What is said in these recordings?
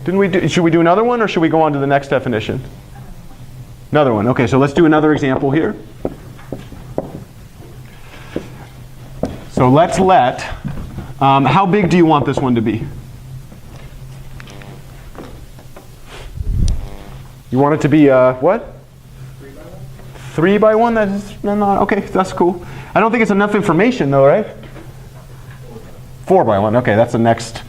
Should we do another one, or should we go on to the next definition? Another one. Okay, so let's do another example here. So let's let, how big do you want this one to be? You want it to be, what? 3 by 1? That's not, okay, that's cool. I don't think it's enough information though, right? 4 by 1, okay, that's the next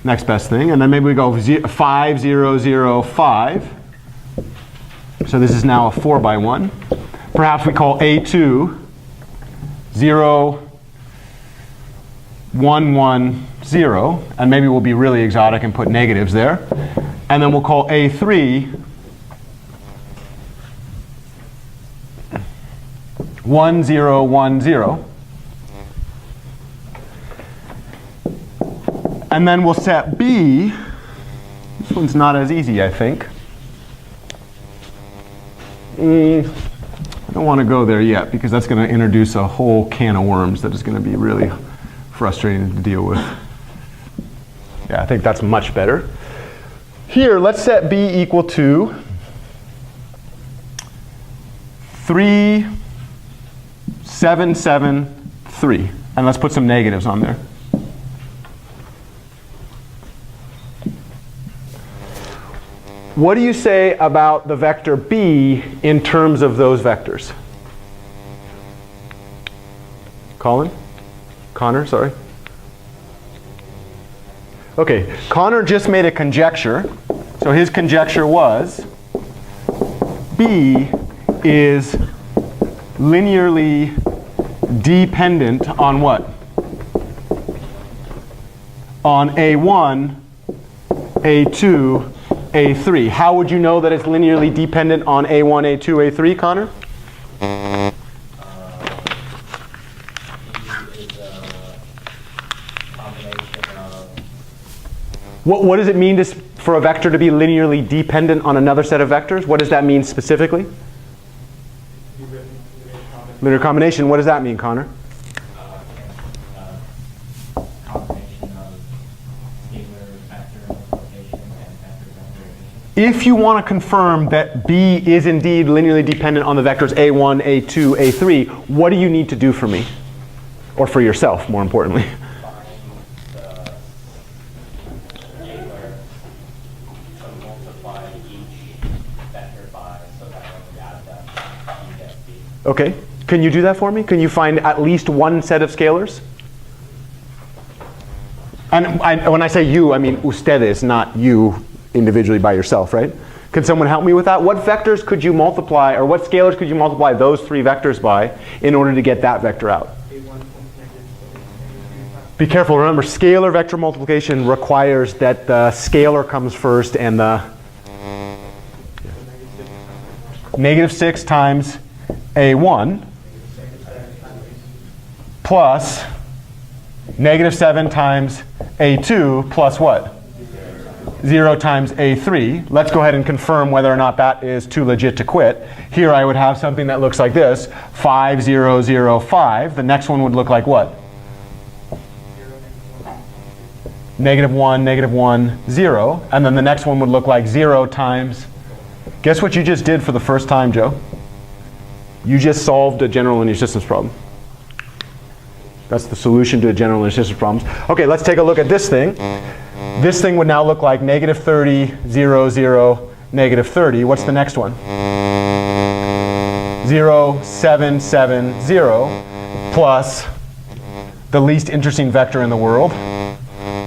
best thing. And then maybe we go 5, 0, 0, 5. So this is now a 4 by 1. Perhaps we call A2 0, 1, 1, 0. And maybe we'll be really exotic and put negatives there. And then we'll call A3 1, 0, 1, 0. And then we'll set B. This one's not as easy, I think. I don't want to go there yet because that's going to introduce a whole can of worms that is going to be really frustrating to deal with. Yeah, I think that's much better. Here, let's set B equal to 3, 7, 7, 3. And let's put some negatives on there. What do you say about the vector B in terms of those vectors? Connor, sorry. Okay, Connor just made a conjecture. So his conjecture was B is linearly dependent on what? On A1, A2, A3. How would you know that it's linearly dependent on A1, A2, A3, Connor? What does it mean for a vector to be linearly dependent on another set of vectors? What does that mean specifically? Linear combination. What does that mean, Connor? If you want to confirm that B is indeed linearly dependent on the vectors A1, A2, A3, what do you need to do for me? Or for yourself, more importantly. Okay, can you do that for me? Can you find at least one set of scalars? And when I say you, I mean ustedes, not you individually by yourself, right? Can someone help me with that? What vectors could you multiply, or what scalars could you multiply those 3 vectors by in order to get that vector out? Be careful, remember, scalar vector multiplication requires that the scalar comes first and the -6 times A1 plus -7 times A2 plus what? 0 times A3. Let's go ahead and confirm whether or not that is too legit to quit. Here I would have something that looks like this. 5, 0, 0, 5. The next one would look like what? -1, -1, 0. And then the next one would look like 0 times. Guess what you just did for the first time, Joe? You just solved a general linear systems problem. That's the solution to a general linear systems problem. Okay, let's take a look at this thing. This thing would now look like -30, 0, 0, -30. What's the next one? 0, 7, 7, 0, plus the least interesting vector in the world,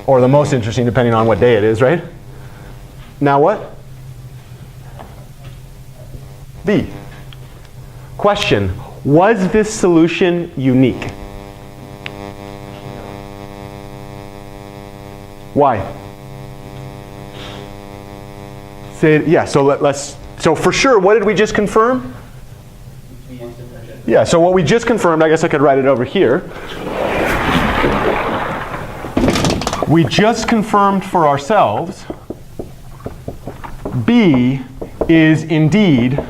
or the most interesting depending on what day it is, right? Now what? B. Question, was this solution unique? Why? Say, yeah, so so for sure, what did we just confirm? Yeah, so what we just confirmed, I guess I could write it over here. We just confirmed for ourselves B is indeed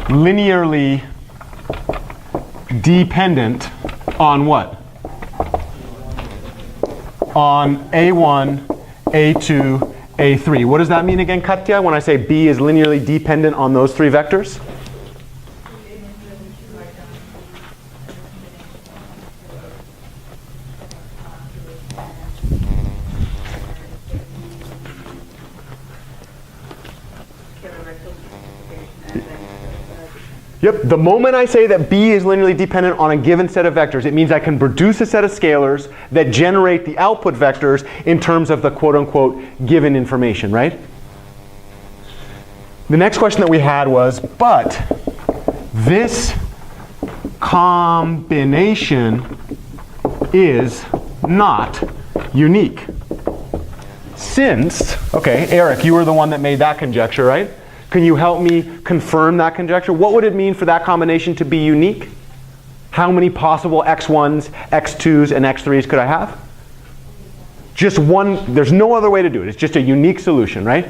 linearly dependent on what? On A1, A2, A3. What does that mean again, Katya, when I say B is linearly dependent on those three vectors? Yep, the moment I say that B is linearly dependent on a given set of vectors, it means I can produce a set of scalars that generate the output vectors in terms of the quote-unquote given information, right? The next question that we had was, but this combination is not unique. Since, okay, Eric, you were the one that made that conjecture, right? Can you help me confirm that conjecture? What would it mean for that combination to be unique? How many possible x1s, x2s, and x3s could I have? Just one. There's no other way to do it. It's just a unique solution, right?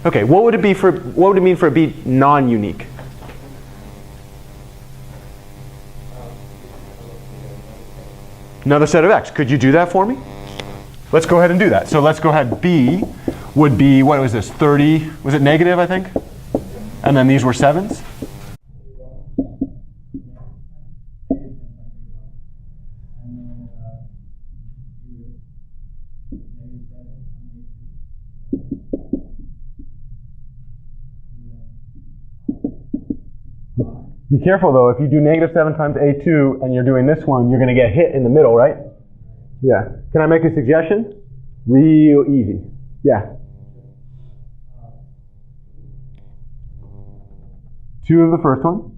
Okay, what would it mean for it to be non-unique? Another set of x. Could you do that for me? Let's go ahead and do that. So let's go ahead. B would be, what was this, 30, was it negative, I think? And then these were 7s. Be careful though, if you do -7 times A2 and you're doing this one, you're going to get hit in the middle, right? Yeah. Can I make a suggestion? Real easy. Yeah. 2 of the first one.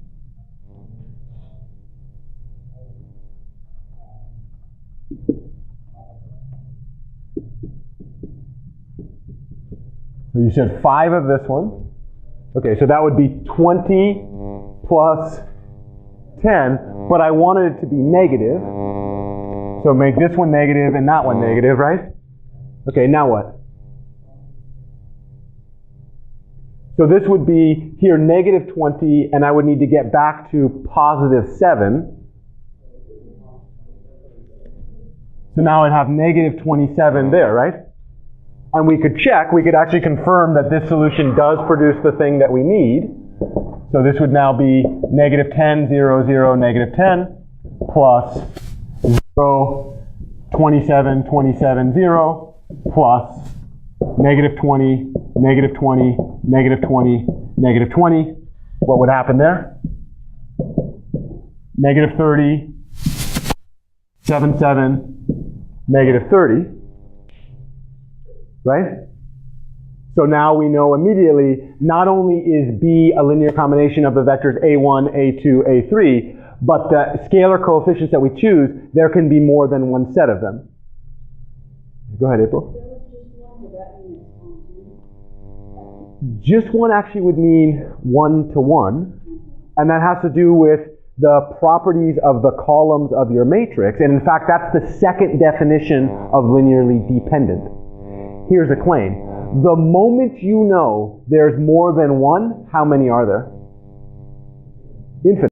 So you said 5 of this one. Okay, so that would be 20 plus 10, but I wanted it to be negative. So make this one negative and that one negative, right? Okay, now what? So this would be here -20, and I would need to get back to +7. So now I'd have -27 there, right? And we could check, we could actually confirm that this solution does produce the thing that we need. So this would now be -10, 0, 0, -10, plus 0, 27, 27, 0, plus -20, -20, -20, -20. What would happen there? -30, 7, 7, -30. Right? So now we know immediately, not only is B a linear combination of the vectors A1, A2, A3, but the scalar coefficients that we choose, there can be more than one set of them. Go ahead, April. Just one actually would mean 1 to 1, and that has to do with the properties of the columns of your matrix, and in fact that's the second definition of linearly dependent. Here's a claim. The moment you know there's more than one, how many are there? Infinite.